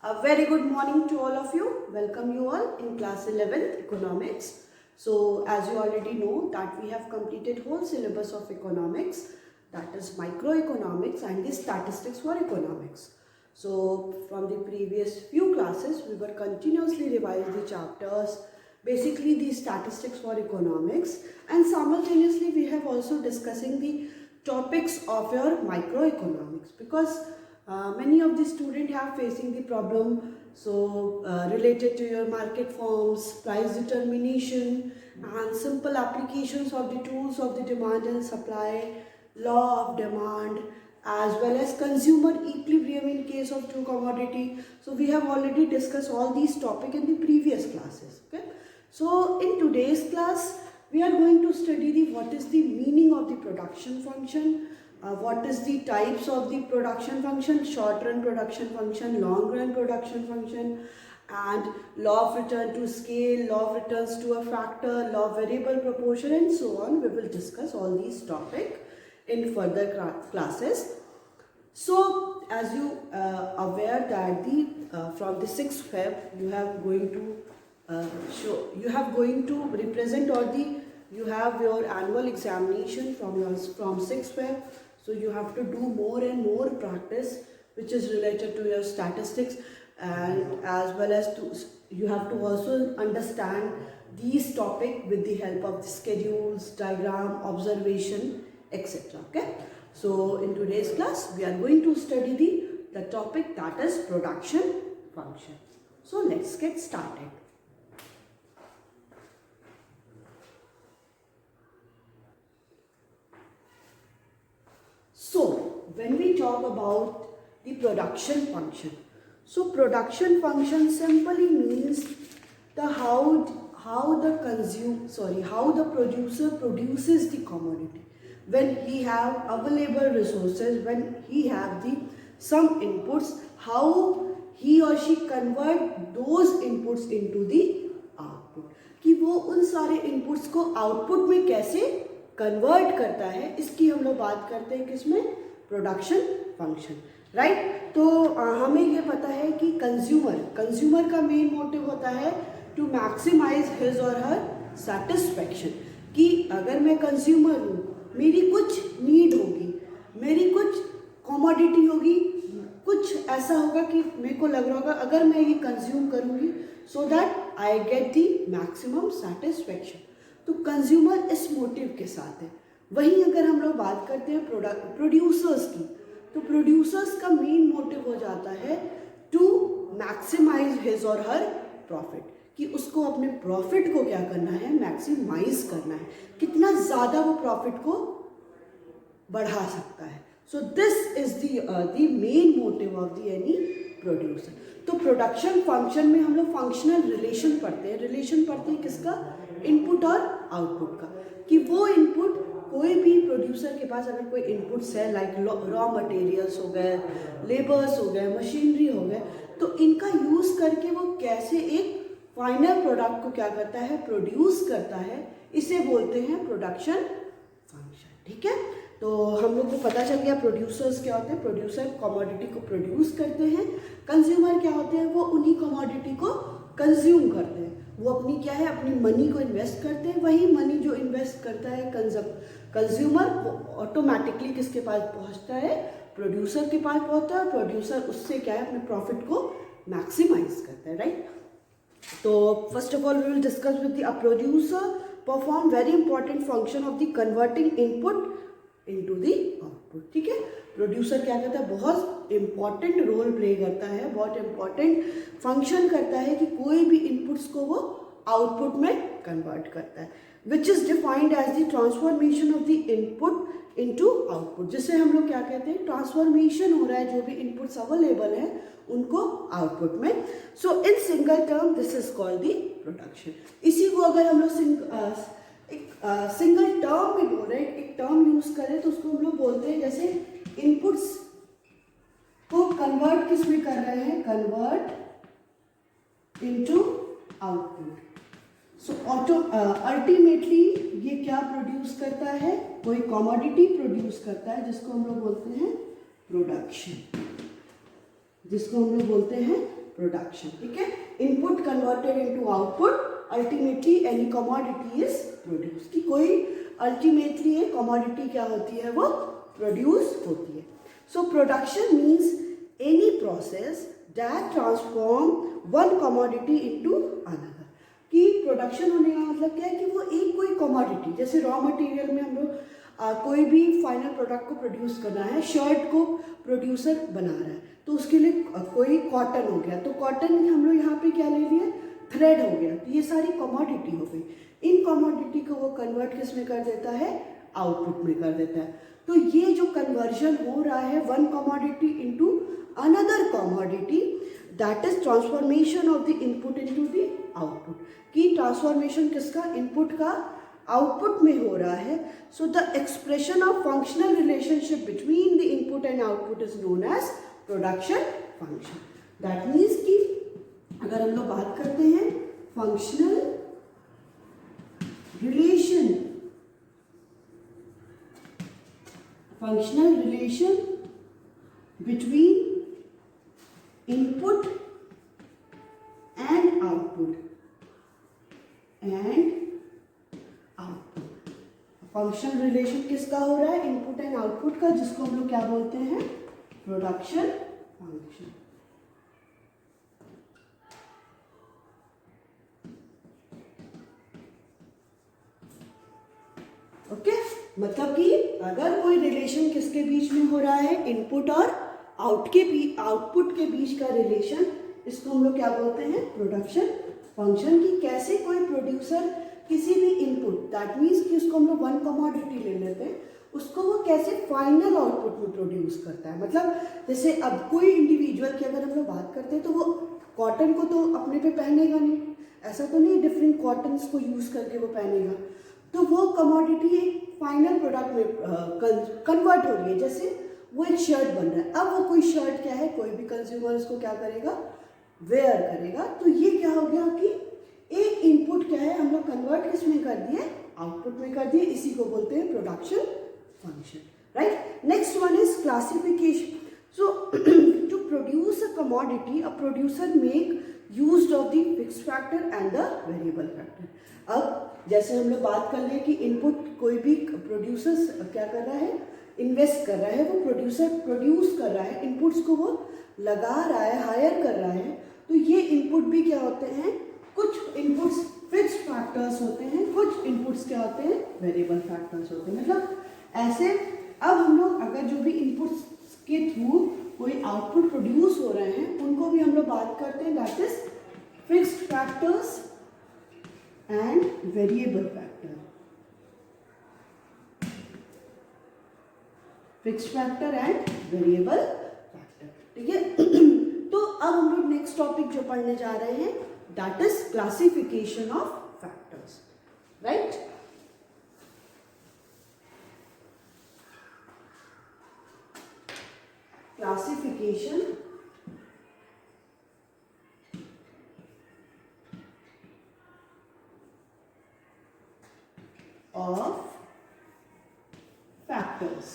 A very good morning to all of you. Welcome you all in class 11th economics. So as you already know that we have completed whole syllabus of economics, that is microeconomics and the statistics for economics. So from the previous few classes we were continuously revising the chapters, basically the statistics for economics, and simultaneously we have also discussing the topics of your microeconomics, because many of the students have facing the problem related to your market forms, price determination, and simple applications of the tools of the demand and supply, law of demand, as well as consumer equilibrium in case of two commodity. So we have already discussed all these topics in the previous classes. Okay, so in today's class we are going to study the what is the meaning of the production function, what is the types of the production function, short run production function, long run production function, and law of return to scale, law of returns to a factor, law of variable proportion, and so on. We will discuss all these topics in further classes. So as you aware that the from the 6th Feb you have going to represent, or you have your annual examination from 6th Feb. So you have to do more and more practice which is related to your statistics, and as well as you have to also understand these topics with the help of the schedules, diagram, observation, etc. Okay. So in today's class we are going to study the topic that is production function. So let's get started. So when we talk about the production function, so production function simply means how the producer produces the commodity. When he have available resources, when he have some inputs, how he or she convert those inputs into the output, कि वो उन सारे inputs को output में कैसे convert करता है, इसकी हम लोग बात करते हैं किसमें, प्रोडक्शन फंक्शन, राइट। तो हमें ये पता है कि कंज्यूमर का मेन मोटिव होता है टू मैक्सिमाइज हिज और हर सेटिस्फेक्शन, कि अगर मैं कंज्यूमर हूँ, मेरी कुछ नीड होगी, मेरी कुछ कमोडिटी होगी, कुछ ऐसा होगा कि मेरे को लग रहा होगा अगर मैं ये कंज्यूम करूँगी so that I get the maximum satisfaction. तो कंज्यूमर इस मोटिव के साथ है। वहीं अगर हम लोग बात करते हैं प्रोड्यूसर्स की, तो प्रोड्यूसर्स का मेन मोटिव हो जाता है टू मैक्सिमाइज हिज और हर प्रॉफिट, कि उसको अपने प्रॉफिट को क्या करना है, मैक्सिमाइज करना है, कितना ज़्यादा वो प्रॉफिट को बढ़ा सकता है। So this is the main motive of the any producer. तो प्रोडक्शन फंक्शन में हम लोग फंक्शनल रिलेशन पढ़ते हैं किसका, इनपुट और आउटपुट का, कि वो इनपुट कोई भी प्रोड्यूसर के पास अगर कोई इनपुट्स है लाइक रॉ मटेरियल्स हो गए, लेबर्स हो गए, मशीनरी हो गए, तो इनका यूज़ करके वो कैसे एक फाइनल प्रोडक्ट को क्या करता है, प्रोड्यूस करता है, इसे बोलते हैं प्रोडक्शन फंक्शन। ठीक है, तो हम लोग को पता चल गया प्रोड्यूसर्स क्या होते हैं। प्रोड्यूसर कमोडिटी को प्रोड्यूस करते हैं, कंज्यूमर क्या होते हैं, वो उन्हीं कमोडिटी को कंज्यूम करते हैं, वो अपनी क्या है, अपनी मनी को इन्वेस्ट करते हैं। वही मनी जो इन्वेस्ट करता है कंज्यूमर, वो ऑटोमेटिकली किसके पास पहुंचता है, प्रोड्यूसर के पास पहुंचता है। प्रोड्यूसर उससे क्या है, अपने प्रॉफिट को मैक्सिमाइज करता है, राइट। तो first of all we will discuss with the producer perform very important function of the converting input into the output. ठीक है, प्रोड्यूसर क्या करता है, बहुत इंपॉर्टेंट रोल प्ले करता है, बहुत इंपॉर्टेंट फंक्शन करता है कि कोई भी इनपुट्स को वो आउटपुट में कन्वर्ट करता है, which is defined as the transformation of the input into output, जिसे हम लोग क्या कहते हैं, ट्रांसफॉर्मेशन हो रहा है जो भी इनपुट्स अवेलेबल हैं उनको आउटपुट में। So in single term this is called the production. इसी को अगर हम लोग सिंगल टर्म में बोल रहे हैं, एक टर्म यूज करें तो उसको हम लोग बोलते हैं, जैसे इनपुट्स को कन्वर्ट किस में कर रहे हैं, convert into output. So ultimately ये क्या प्रोड्यूस करता है, कोई कमोडिटी प्रोड्यूस करता है जिसको हम लोग बोलते हैं प्रोडक्शन, जिसको हम लोग बोलते हैं प्रोडक्शन. ठीक है, input converted into output, ultimately any commodity is produce. कि कोई अल्टीमेटली एक कमोडिटी क्या होती है, वो प्रोड्यूस होती है. So production means any process that transform one commodity into another. कि प्रोडक्शन होने का मतलब क्या है कि वो एक कोई कमोडिटी, जैसे रॉ मटेरियल में हम लोग कोई भी फाइनल प्रोडक्ट को प्रोड्यूस करना है, शर्ट को प्रोड्यूसर बना रहा है तो उसके लिए कोई कॉटन हो गया, तो कॉटन हम लोग यहाँ पे क्या ले लिए, थ्रेड हो गया, तो ये सारी कमोडिटी हो गई. इन कमोडिटी को वो कन्वर्ट किस में कर देता है, आउटपुट में कर देता है. तो ये जो कन्वर्जन हो रहा है one commodity into another commodity, that is transformation of the input into the output. कि ट्रांसफॉर्मेशन किसका, इनपुट का आउटपुट में हो रहा है. So the expression of functional relationship between the input and output is known as production function. That means कि अगर हम लोग बात करते हैं functional relation between input and output functional relation किसका हो रहा है, इनपुट एंड आउटपुट का, जिसको हम लोग क्या बोलते हैं, प्रोडक्शन फंक्शन. ओके, मतलब कि अगर कोई रिलेशन किसके बीच में हो रहा है, इनपुट और आउटपुट के बीच का रिलेशन, इसको हम लोग क्या बोलते हैं, प्रोडक्शन फंक्शन. की कैसे कोई प्रोड्यूसर किसी भी इनपुट, दैट मीन्स कि उसको हम लोग वन कमोडिटी ले लेते हैं, उसको वो कैसे फाइनल आउटपुट में प्रोड्यूस करता है. मतलब जैसे अब कोई इंडिविजुअल की अगर हम लोग बात करते हैं तो वो कॉटन को तो अपने पे पहनेगा नहीं, ऐसा तो नहीं डिफरेंट कॉटन्स को यूज़ करके वो पहनेगा, तो वो कमोडिटी एक फाइनल प्रोडक्ट में कन्वर्ट हो रही है. जैसे वो एक शर्ट बन रहा है, अब वो कोई शर्ट क्या है, कोई भी कंज्यूमर इसको क्या करेगा, वेयर करेगा. तो ये क्या हो गया कि एक इनपुट क्या है, हम लोग कन्वर्ट किसमें कर दिए, आउटपुट में कर दिए. इसी को बोलते हैं production function. Right, next one is classification. So to produce a commodity, a producer make use of the fixed factor and the variable factor. अब जैसे हम लोग बात कर ले कि इनपुट कोई भी प्रोड्यूसर क्या कर रहा है, इन्वेस्ट कर रहा है, वो प्रोड्यूसर प्रोड्यूस कर रहा है, इनपुट्स को वो लगा रहा है, हायर कर रहा है. तो ये इनपुट भी क्या होते हैं, कुछ इनपुट्स फिक्स्ड फैक्टर्स होते हैं, कुछ इनपुट्स क्या होते हैं, वेरिएबल फैक्टर्स होते हैं. मतलब ऐसे अब हम लोग अगर जो भी इनपुट्स के थ्रू कोई आउटपुट प्रोड्यूस हो रहे हैं उनको भी हम लोग बात करते हैं, that is fixed factors and variable factor. Fixed factor and variable factor. ठीक है, तो अब हम लोग नेक्स्ट टॉपिक जो पढ़ने जा रहे हैं, that is classification of factors. Right, classification of factors.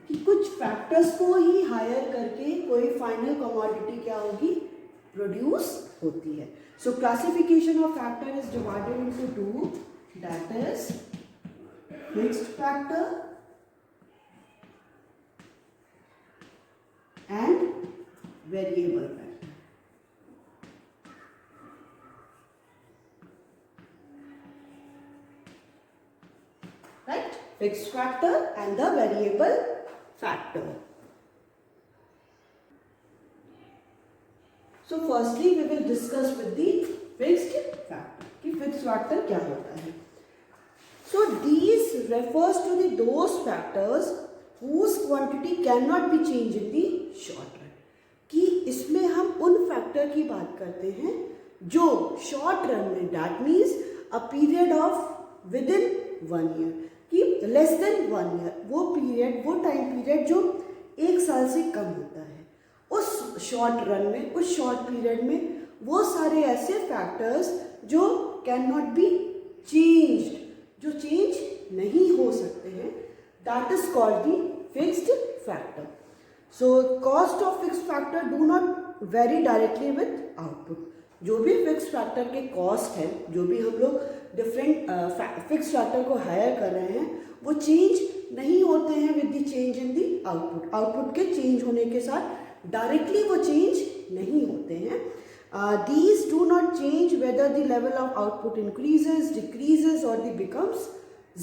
कि कुछ फैक्टर्स को ही हायर करके कोई फाइनल कमोडिटी क्या होगी, प्रोड्यूस होती है. सो classification of factor is divided into two, that is fixed factor and variable factor. Right? Fixed factor and the variable factor. So firstly we will discuss with the fixed factor. कि fixed factor क्या होता है. So these refers to the those factors whose quantity cannot be changed in the short run. कि इसमें हम उन factor की बात करते हैं जो शॉर्ट रन में, that means a period of with in 1 year, कि लेस देन 1 year, वो पीरियड, वो टाइम पीरियड जो 1 साल से कम होता है, उस शॉर्ट रन में, उस शॉर्ट पीरियड में वो सारे ऐसे फैक्टर्स जो कैन नॉट बी चेंज्ड, जो चेंज नहीं हो सकते हैं, that is called the fixed factor. So cost of fix factor do not very directly with output. जो भी फिक्स फैक्टर के कॉस्ट है, जो भी हम लोग डिफरेंट फिक्स फैक्टर को हायर कर रहे हैं, वो चेंज नहीं होते हैं with the change in the output. Output के चेंज होने के साथ डायरेक्टली वो चेंज नहीं होते हैं। These do not change whether the level of output increases, decreases or the becomes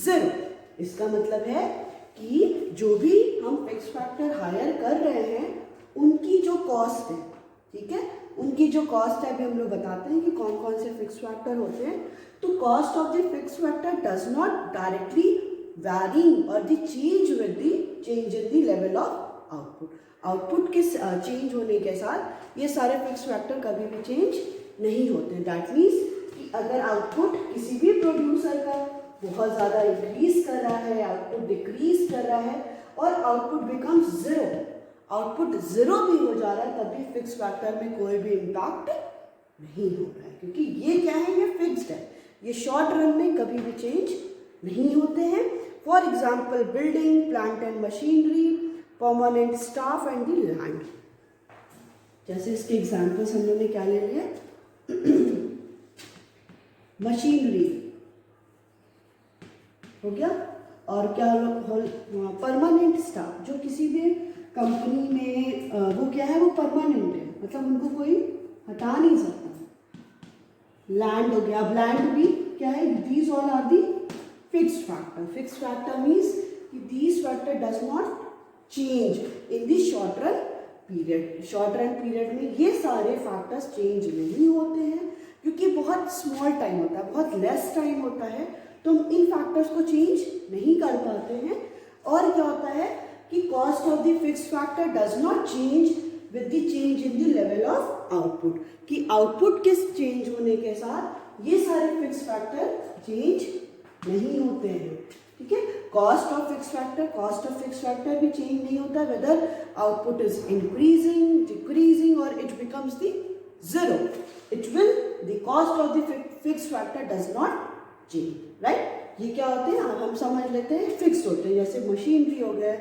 zero। इसका मतलब है कि जो भी हम फिक्स फैक्टर हायर कर रहे हैं उनकी जो कॉस्ट है, ठीक है, उनकी जो कॉस्ट है, अभी हम लोग बताते हैं कि कौन कौन से फिक्स फैक्टर होते हैं। तो cost of the fix factor does not directly vary और the change with the change in the level of output. Output के चेंज होने के साथ ये सारे फिक्स फैक्टर कभी भी चेंज नहीं होते। दैट मीन्स कि अगर आउटपुट किसी भी प्रोड्यूसर का बहुत ज़्यादा इंक्रीज कर रहा है, आउटपुट डिक्रीज कर रहा है और output becomes zero, output zero भी हो जा रहा है, तब भी फिक्स फैक्टर में कोई भी इम्पैक्ट नहीं हो रहा है, क्योंकि ये क्या है, ये फिक्स्ड है, ये शॉर्ट रन में कभी भी चेंज नहीं होते हैं। For example building, plant and machinery, permanent staff and the land. जैसे इसके एग्जाम्पल्स हम लोगों ने क्या ले लिए, मशीनरी हो गया, और क्या परमानेंट स्टाफ, जो किसी भी कंपनी में वो क्या है, वो परमानेंट है, मतलब उनको कोई हटा नहीं सकता। लैंड हो गया, अब लैंड भी क्या है, these all are the fixed factor. Fixed factor means कि these factor does not change in the short run period. Short run period में ये सारे फैक्टर्स चेंज नहीं होते हैं, क्योंकि बहुत स्मॉल टाइम होता है, बहुत लेस टाइम होता है, तो हम इन फैक्टर्स को चेंज नहीं कर पाते हैं। और क्या होता है कि cost of the fixed factor does not change with the change in the level of output, कि आउटपुट के चेंज होने के साथ ये सारे फिक्स्ड फैक्टर चेंज नहीं होते हैं, ठीक है। कॉस्ट ऑफ फिक्स फैक्टर भी चेंज नहीं होता, whether output is increasing, decreasing और it becomes the zero, it will the cost of the fix factor does not change, right. ये क्या होते हैं, अब हम समझ लेते हैं, फिक्स होते हैं, जैसे मशीनरी हो गए,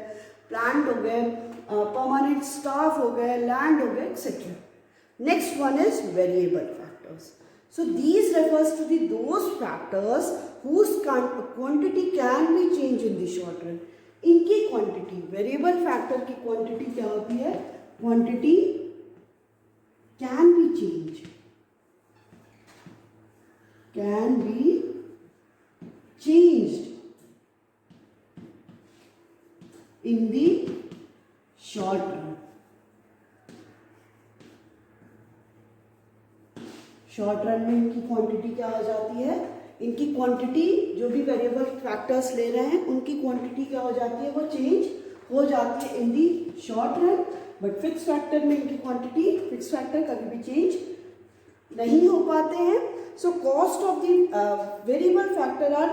प्लांट हो गए, परमानेंट स्टाफ हो गए, लैंड हो गए, etcetera. Next one is variable factors. So these refers to those factors whose quantity can be changed in the short run. इनकी क्वांटिटी, वेरिएबल फैक्टर की क्वांटिटी क्या होती है, quantity can be change, can be changed in the short run. Short run में इनकी quantity क्या हो जाती है, इनकी क्वांटिटी, जो भी वेरिएबल फैक्टर्स ले रहे हैं उनकी क्वांटिटी क्या हो जाती है, वो चेंज हो जाती है in the short run. But fix factor में इनकी क्वांटिटी, फिक्स फैक्टर कभी भी चेंज नहीं हो पाते हैं। So cost of the variable factor are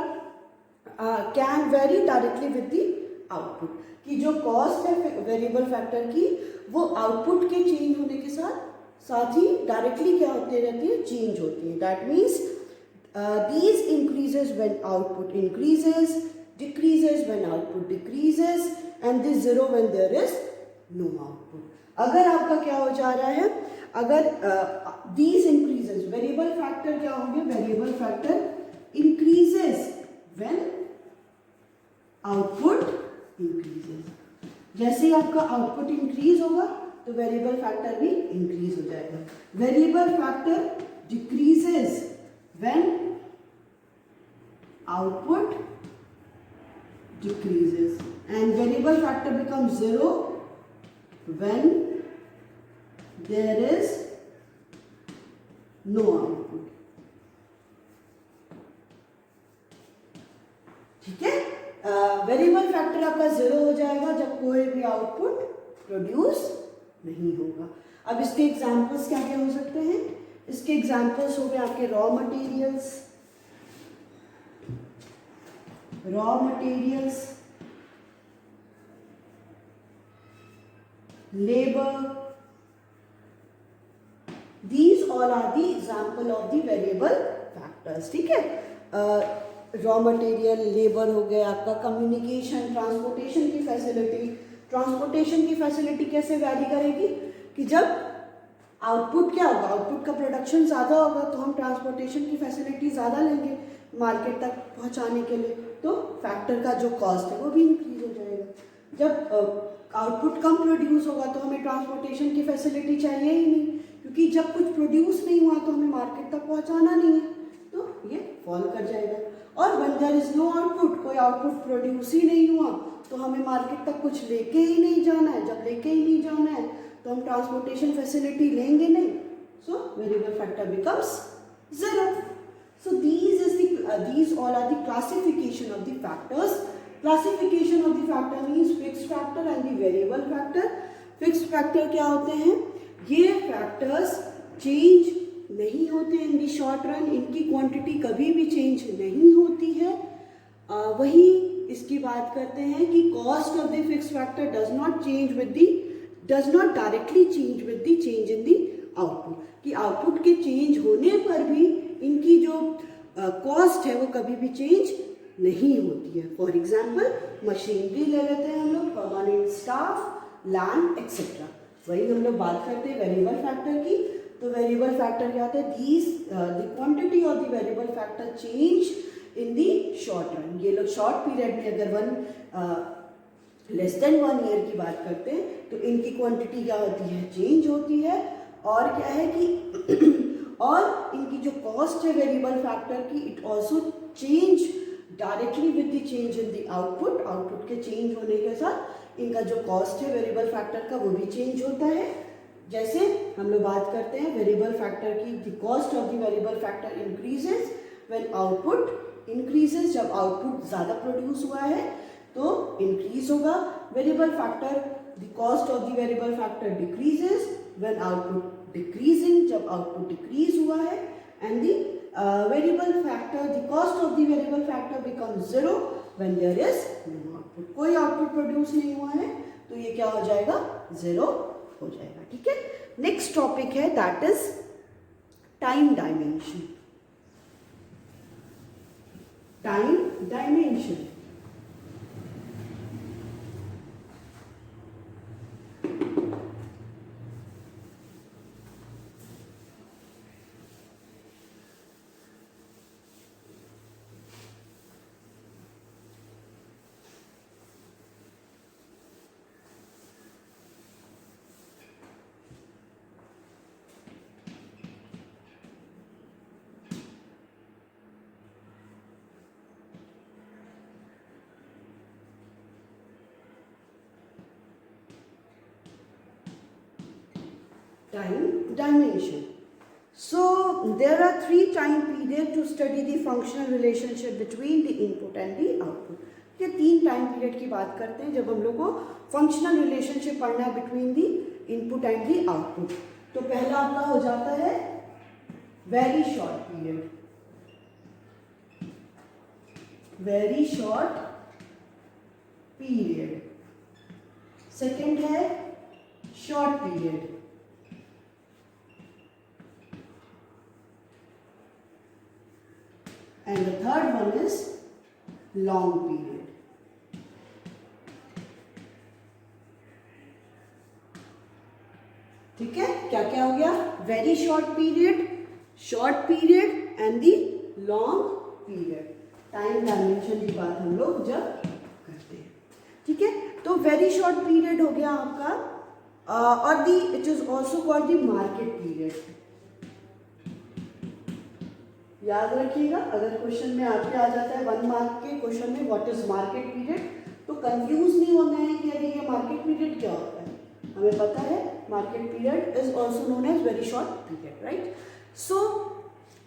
can vary directly with the output, कि जो कॉस्ट है वेरिएबल फैक्टर की, वो आउटपुट के चेंज होने के साथ ही डायरेक्टली क्या होती रहती है, चेंज होती है। That means these increases when output increases, decreases when output decreases and this zero when there is no output. अगर आपका क्या हो जा रहा है, अगर दीज इंक्रीजेज, वेरिएबल फैक्टर क्या होंगे, variable factor increases when output increases. जैसे ही आपका आउटपुट इंक्रीज होगा तो वेरिएबल फैक्टर भी इंक्रीज हो जाएगा। Variable factor decreases when output decreases and variable factor becomes zero when there is no output, ठीक है। वेरिएबल फैक्टर आपका जीरो हो जाएगा जब कोई भी आउटपुट प्रोड्यूस नहीं होगा। अब इसके एग्जाम्पल्स क्या क्या हो सकते हैं, इसके एग्जाम्पल्स हो गए आपके raw materials, labour, these all are the example of the variable factors, ठीक है। रॉ मटेरियल, लेबर हो गया आपका, कम्युनिकेशन, ट्रांसपोर्टेशन की फैसिलिटी, ट्रांसपोर्टेशन की फैसिलिटी कैसे वैरी करेगी कि जब आउटपुट क्या होगा, आउटपुट का प्रोडक्शन ज़्यादा होगा तो हम ट्रांसपोर्टेशन की फैसिलिटी ज़्यादा लेंगे मार्केट तक पहुंचाने के लिए, तो फैक्टर का जो कॉस्ट है वो भी इंक्रीज हो जाएगा। जब आउटपुट कम प्रोड्यूस होगा तो हमें ट्रांसपोर्टेशन की फैसिलिटी चाहिए ही नहीं, क्योंकि जब कुछ प्रोड्यूस नहीं हुआ तो हमें मार्केट तक पहुंचाना नहीं है, तो ये फॉल कर जाएगा। और when there is no output, कोई आउटपुट प्रोड्यूस ही नहीं हुआ तो हमें मार्केट तक कुछ लेके ही नहीं जाना है, जब लेके ही नहीं जाना है तो हम ट्रांसपोर्टेशन फैसिलिटी लेंगे नहीं, so variable factor becomes zero. So these all are the classification of the factors. Classification of the factor means fixed factor and the variable factor. Fixed factor क्या होते हैं, ये factors change नहीं होते इन the short run, इनकी quantity कभी भी change नहीं होती है। वही इसकी बात करते हैं कि cost of the fix factor does not directly change with the change in the output, कि आउटपुट के चेंज होने पर भी इनकी जो कॉस्ट है वो कभी भी चेंज नहीं होती है। फॉर एग्जाम्पल मशीनरी ले लेते हैं हम लोग, परमानेंट स्टाफ, लैंड एक्सेट्रा, वही हम लोग बात करते हैं वेरिएबल फैक्टर की। तो वेरिएबल फैक्टर क्या होता है, the quantity of the variable factor change in the short run. ये लोग शॉर्ट पीरियड में अगर लेस देन 1 ईयर की बात करते हैं तो इनकी क्वांटिटी क्या होती है, चेंज होती है। और क्या है कि और इनकी जो कॉस्ट है वेरिएबल फैक्टर की, it also change directly with the change in the output. Output के चेंज होने के साथ इनका जो कॉस्ट है वेरिएबल फैक्टर का वो भी चेंज होता है। जैसे हम लोग बात करते हैं वेरिएबल फैक्टर की, the cost of the variable factor increases when output increases, जब आउटपुट ज़्यादा प्रोड्यूस हुआ है तो इंक्रीज होगा variable factor. The cost of the variable factor decreases when output decreasing, जब आउटपुट डिक्रीज हुआ है। And the variable factor, the cost of the variable factor becomes zero when there is no output, कोई output produce नहीं हुआ है तो ये क्या हो जाएगा, जीरो हो जाएगा। ठीक है, नेक्स्ट टॉपिक है that is time dimension. Time dimension time dimension. So there are 3 time periods to study the functional relationship between the input and the output. ये 3 टाइम पीरियड की बात करते हैं जब हम लोग को फंक्शनल रिलेशनशिप पढ़ना है between the input and the output. तो पहला आपका हो जाता है very short period, very short period. Second है short period, and the third one is long period. ठीक है, क्या क्या हो गया, very short period, short period and the long period. Time dimension की बात हम लोग जब करते हैं। ठीक है, तो वेरी शॉर्ट पीरियड हो गया आपका, और the it is also called the market period. याद रखिएगा, अगर क्वेश्चन में आपके आ जाता है 1 मार्क के क्वेश्चन में व्हाट इज मार्केट पीरियड, तो कंफ्यूज नहीं होना है कि अरे ये मार्केट पीरियड क्या होता है। हमें पता है market period is also known as very short period, right. So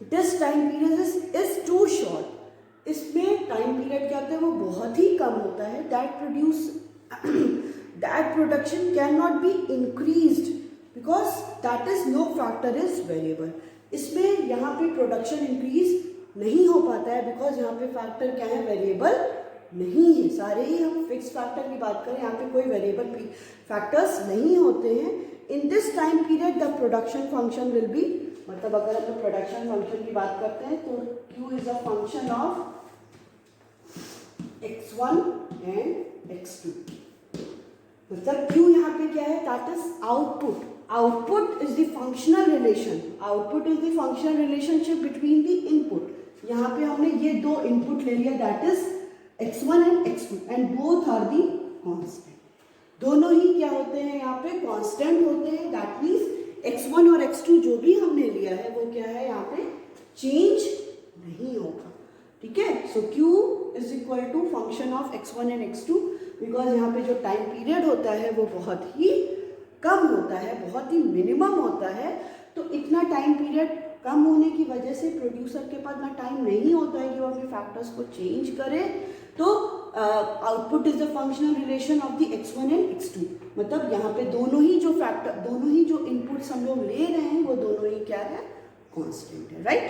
this time period is too short. इसमें टाइम पीरियड क्या होता है, वो बहुत ही कम होता है। That production can not be increased because that is no factor is variable. इसमें यहाँ पे प्रोडक्शन इंक्रीज नहीं हो पाता है बिकॉज यहाँ पे फैक्टर क्या है, वेरिएबल नहीं है। सारे ही हम फिक्स फैक्टर की बात करें, यहाँ पे कोई वेरिएबल फैक्टर्स नहीं होते हैं। In this time period the production function will B, मतलब अगर हम लोग प्रोडक्शन फंक्शन की बात करते हैं तो Q is a function of x1 and x2। मतलब Q यहाँ पे क्या है, that is output. Output is the functional relation, output is the functional relationship between the input. यहाँ पे हमने ये दो इनपुट ले लिया, that is x1 and x2 and both are the constant. दोनों ही क्या होते हैं यहाँ पे, कांस्टेंट होते हैं. दैट मीन्स x1 और x2 जो भी हमने लिया है वो क्या है, यहाँ पे चेंज नहीं होगा. ठीक है. सो Q is equal to function of x1 and x2, because यहाँ पे जो टाइम पीरियड होता है वो बहुत ही कम होता है, बहुत ही मिनिमम होता है. तो इतना टाइम पीरियड कम होने की वजह से प्रोड्यूसर के पास ना टाइम नहीं होता है कि वो अपने फैक्टर्स को चेंज करे. तो output is the functional relation of the x1 and x2. मतलब यहाँ पे दोनों ही जो फैक्टर, दोनों ही जो इनपुट्स हम लोग ले रहे हैं वो दोनों ही क्या है, कांस्टेंट है. Right.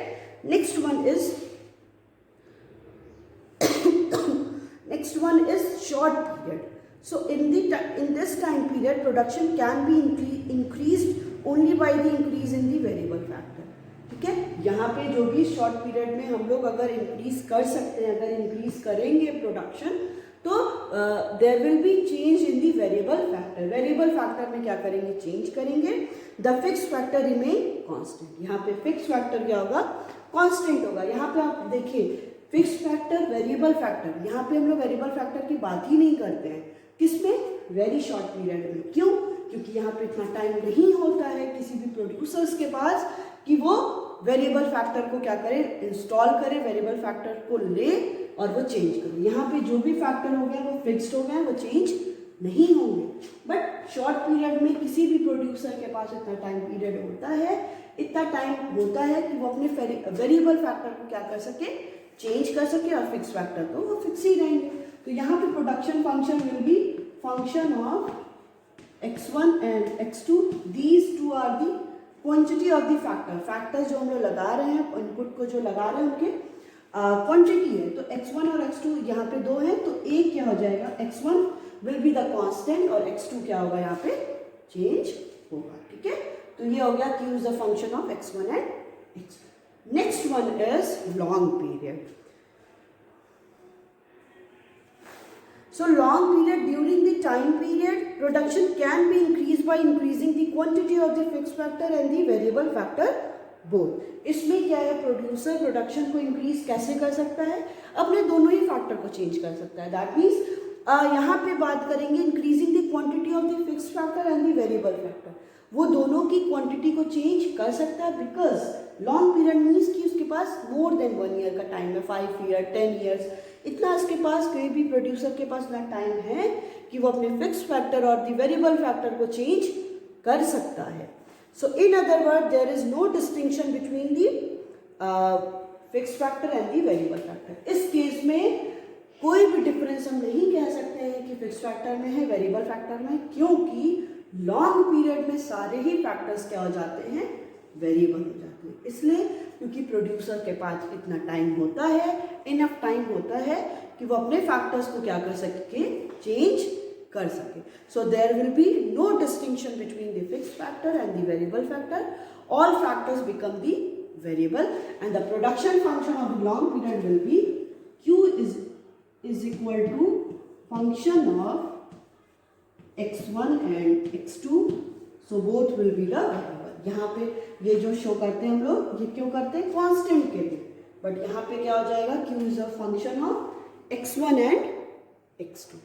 Next one is short period. So in this time period, production can be increased only by the increase in the variable factor. ठीक है. यहाँ पे जो भी शॉर्ट पीरियड में हम लोग अगर इंक्रीज कर सकते हैं, अगर इंक्रीज करेंगे प्रोडक्शन, तो there will be change in the variable factor. Variable factor में क्या करेंगे, चेंज करेंगे. The fix factor remain constant. यहाँ पे फिक्स फैक्टर क्या होगा, कांस्टेंट होगा. यहाँ पे आप देखिए, फिक्स फैक्टर, वेरिएबल फैक्टर, यहाँ पे हम लोग वेरिएबल फैक्टर की बात ही नहीं करते हैं. किसमें, वेरी शॉर्ट पीरियड में. क्यों, क्योंकि यहाँ पे इतना टाइम नहीं होता है किसी भी प्रोड्यूसर्स के पास कि वो वेरिएबल फैक्टर को क्या करे, इंस्टॉल करे, वेरिएबल फैक्टर को ले और वो चेंज करे. यहाँ पे जो भी फैक्टर हो गया वो फिक्स्ड हो गया, वो चेंज नहीं होंगे. बट शॉर्ट पीरियड में किसी भी प्रोड्यूसर के पास इतना टाइम पीरियड होता है, इतना टाइम होता है कि वो अपने वेरिएबल फैक्टर को क्या कर सके, चेंज कर सके, और फिक्स फैक्टर तो वो फिक्स ही रहेंगे. तो यहाँ पे production function will be function of x1 and x2. These two are the quantity of the factor. Factors जो हम लोग लगा रहे हैं, इनपुट को जो लगा रहे हैं उनके क्वांटिटी है. तो x1 और x2 यहाँ पे दो हैं, तो एक क्या हो जाएगा, x1 will be the constant और x2 क्या होगा, यहाँ पे चेंज होगा. ठीक है. तो ये हो गया Q is the function of x1 and x2. Next one is long period. So long period, during the time period, production can be increased by increasing the quantity of the fixed factor and the variable factor both. इसमें क्या है, producer production को increase कैसे कर सकता है, अपने दोनों ही फैक्टर को चेंज कर सकता है. दैट मीन्स यहाँ पे बात करेंगे increasing the quantity of the fixed factor and the variable factor. वो दोनों की क्वांटिटी को चेंज कर सकता है, बिकॉज लॉन्ग पीरियड मीन्स कि उसके पास मोर देन 1 ईयर का टाइम है, 5 ईयर, 10 ईयर्स. इतना उसके पास, कोई भी प्रोड्यूसर के पास ना टाइम है कि वो अपने फिक्स फैक्टर और द वेरिएबल फैक्टर को चेंज कर सकता है. So in other word, there is no distinction between the fix factor and the variable factor. इस केस में कोई भी डिफरेंस हम नहीं कह सकते हैं कि फिक्स फैक्टर में है, वेरिएबल फैक्टर में, क्योंकि लॉन्ग पीरियड में सारे ही फैक्टर्स क्या हो जाते हैं, वेरिएबल हो जाते हैं. इसलिए क्योंकि प्रोड्यूसर के पास इतना टाइम होता है, इनफ टाइम होता है कि वो अपने फैक्टर्स को क्या कर सके, चेंज कर सके. So there will be no distinction between the fixed factor and the variable factor. All factors become the variable and the production function of the long period will be Q is equal to function of x1 and x2. So both will be the variable. यहाँ पे ये जो show करते हैं हम लोग, ये क्यों करते हैं, कांस्टेंट के लिए. बट यहाँ पे क्या हो जाएगा, Q is a function of x1 and x2.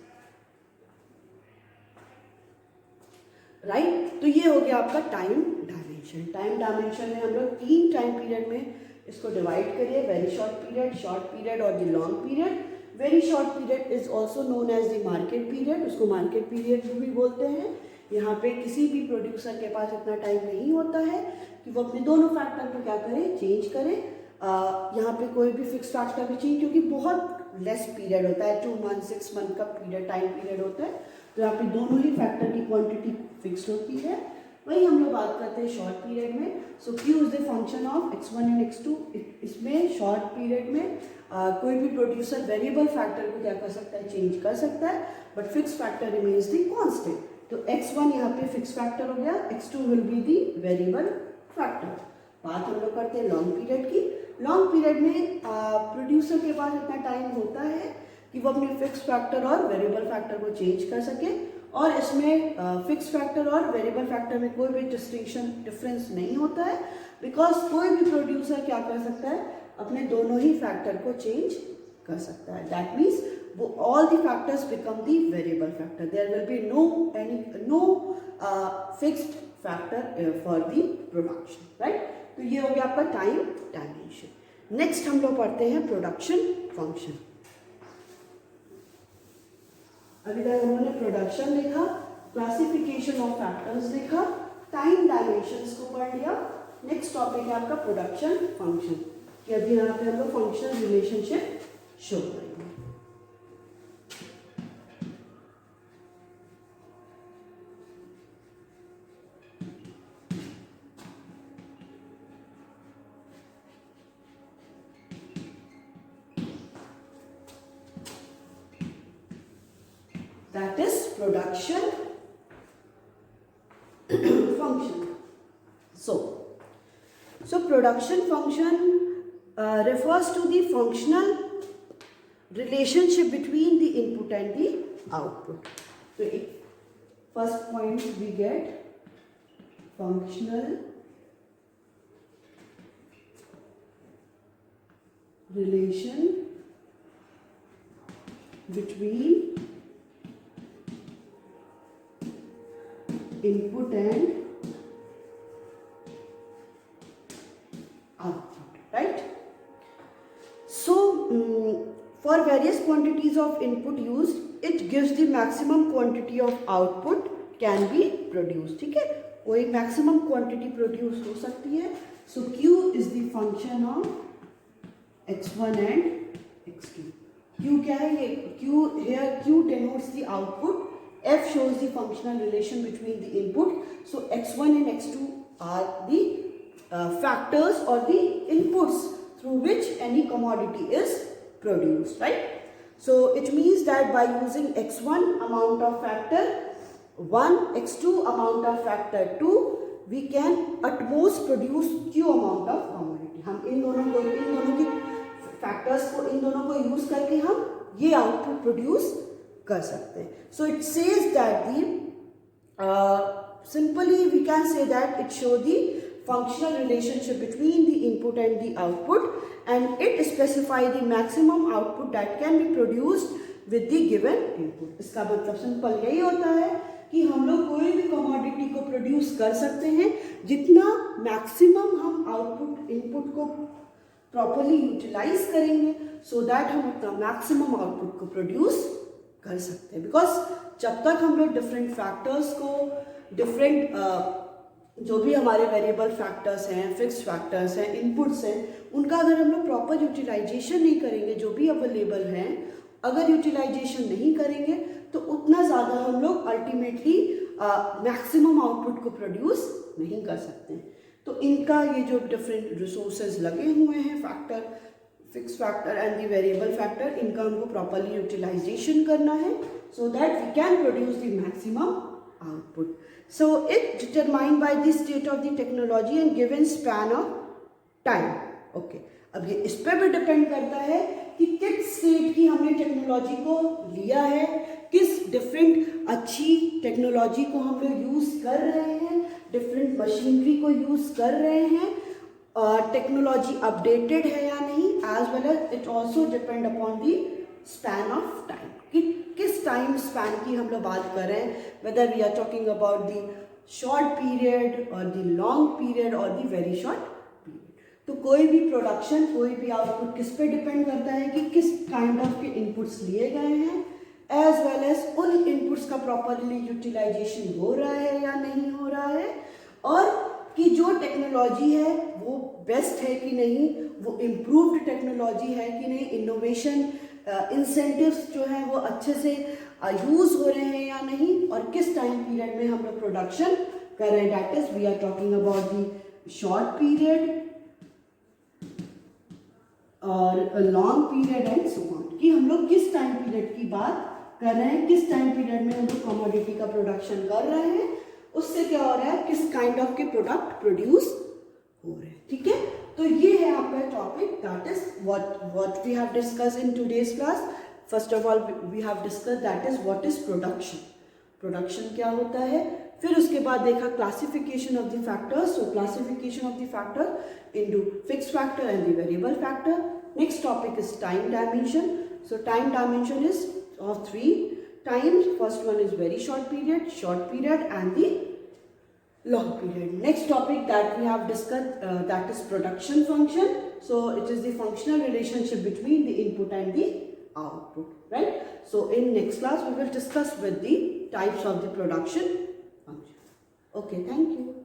Right. तो ये हो गया आपका टाइम डायमेंशन. टाइम डायमेंशन में हम लोग 3 टाइम पीरियड में इसको डिवाइड करिए, very short period, short period और the long period. Very short period is also known as the market period. उसको मार्केट पीरियड भी बोलते हैं. यहाँ पे किसी भी प्रोड्यूसर के पास इतना टाइम नहीं होता है कि वो अपने दोनों फैक्टर को क्या करे, चेंज करे. यहाँ पे कोई भी फिक्स फैक्टर भी चेंज, क्योंकि बहुत लेस पीरियड होता है, 2 मंथ 6 मंथ का पीरियड, टाइम पीरियड होता है. तो यहाँ पे दोनों ही फैक्टर की क्वांटिटी फिक्स होती है. वही हम लोग बात करते हैं शॉर्ट पीरियड में. सो Q is the function of x1 and x2. इसमें शॉर्ट पीरियड में कोई भी प्रोड्यूसर वेरिएबल फैक्टर को क्या कर सकता है, चेंज कर सकता है, but fix factor remains the constant. तो x1 यहाँ पे फिक्स फैक्टर हो गया, x2 will be the variable factor. बात हम लोग करते हैं लॉन्ग पीरियड की. लॉन्ग पीरियड में प्रोड्यूसर के पास इतना टाइम होता है कि वो अपने फिक्स फैक्टर और वेरिएबल फैक्टर को चेंज कर सके, और इसमें फिक्स फैक्टर और वेरिएबल फैक्टर में कोई भी डिफरेंस नहीं होता है, बिकॉज कोई भी प्रोड्यूसर क्या कर सकता है, अपने दोनों ही फैक्टर को चेंज कर सकता है. दैट मीन्स वो all the factors become the variable factor. There will be no fixed factor for the production, right. तो ये हो गया आपका टाइम डायमेंशन. नेक्स्ट हम लोग पढ़ते हैं प्रोडक्शन फंक्शन. अभी तक हम लोगों ने प्रोडक्शन देखा, क्लासिफिकेशन ऑफ फैक्टर्स देखा, टाइम डायमेंशंस को पढ़ लिया. नेक्स्ट टॉपिक है आपका प्रोडक्शन फंक्शन, कि अभी यहाँ पे हम लोग फंक्शनल रिलेशनशिप शो करेंगे. That is production function. So production function refers to the functional relationship between the input and the output. So first point we get functional relation between input and output, right? So for various quantities of input used, it gives the maximum quantity of output can be produced. ठीक है, कोई maximum quantity produce हो सकती है. So Q is the function of x1 and x2. Q क्या है, ये Q here, Q denotes the output. F shows the functional relation between the input. So x1 and x2 are the factors or the inputs through which any commodity is produced, right? So it means that by using x1 amount of factor 1, x2 amount of factor 2, we can at most produce Q amount of commodity. हम इन दोनों की factors को, इन दोनों को use करके हम ये output produce कर सकते हैं. So it says that simply we can say that it shows the functional relationship between the input and the output, and it specifies the maximum output that can be produced with the given input. इसका मतलब simple यही होता है कि हम लोग कोई भी कमोडिटी को प्रोड्यूस कर सकते हैं जितना मैक्सिमम हम आउटपुट इनपुट को प्रॉपरली यूटिलाइज करेंगे, सो दैट हम उतना मैक्सिमम आउटपुट को प्रोड्यूस कर सकते हैं. बिकॉज जब तक हम लोग डिफरेंट फैक्टर्स को, डिफरेंट जो भी हमारे वेरिएबल फैक्टर्स हैं, फिक्स्ड फैक्टर्स हैं, इनपुट्स हैं, उनका अगर हम लोग प्रॉपर यूटिलाइजेशन नहीं करेंगे, जो भी अवेलेबल हैं अगर यूटिलाइजेशन नहीं करेंगे तो उतना ज़्यादा हम लोग अल्टीमेटली मैक्सिमम आउटपुट को प्रोड्यूस नहीं कर सकते. तो इनका ये जो डिफरेंट रिसोर्सेज लगे हुए हैं, factor, fix factor and the variable factor, इनका हमको प्रॉपरली यूटिलाइजेशन करना है so that we can produce the maximum output. So it determined by the state of the technology and given span of time. Okay, अब ये इस पर भी depend करता है कि किस स्टेट की हमने टेक्नोलॉजी को लिया है, किस डिफरेंट अच्छी टेक्नोलॉजी को हम लोग यूज़ कर रहे हैं, डिफरेंट मशीनरी को यूज़ कर रहे हैं, टेक्नोलॉजी अपडेटेड है या नहीं, as well as it also depend upon the span of time, कि किस टाइम स्पैन की हम लोग बात कर रहे हैं, whether we are talking about the short period और दी लॉन्ग पीरियड और दी वेरी शॉर्ट पीरियड. तो कोई भी प्रोडक्शन, कोई भी आउटपुट किस पे डिपेंड करता है कि किस काइंड ऑफ के इनपुट्स लिए गए हैं, एज वेल एज उन इनपुट्स का प्रॉपरली यूटिलाइजेशन हो रहा है या नहीं हो रहा है, और कि जो टेक्नोलॉजी है वो बेस्ट है कि नहीं, वो इम्प्रूव्ड टेक्नोलॉजी है कि नहीं, इनोवेशन इंसेंटिव्स जो हैं वो अच्छे से यूज़ हो रहे हैं या नहीं, और किस टाइम पीरियड में हम लोग प्रोडक्शन कर रहे हैं. That is we are talking about the short period और long period and so on, कि हम लोग किस टाइम पीरियड की बात कर रहे हैं, किस टाइम पीरियड में हम लोग कमोडिटी का प्रोडक्शन कर रहे हैं, उससे क्या हो रहा है, किस काइंड ऑफ के प्रोडक्ट प्रोड्यूस हो रहे हैं. ठीक है, तो ये है आपका topic, that is what we have discuss in today's class. First of all we have discuss that is what is production. Production क्या होता है। फिर उसके बाद देखा classification of the factors, so classification of the factor into fixed factor and the variable factor. Next topic is time dimension, so time dimension is of 3 times. First one is very short period and the long period. Next topic that we have discussed, that is production function. So it is the functional relationship between the input and the output, right? So in next class we will discuss with the types of the production function. Okay, thank you.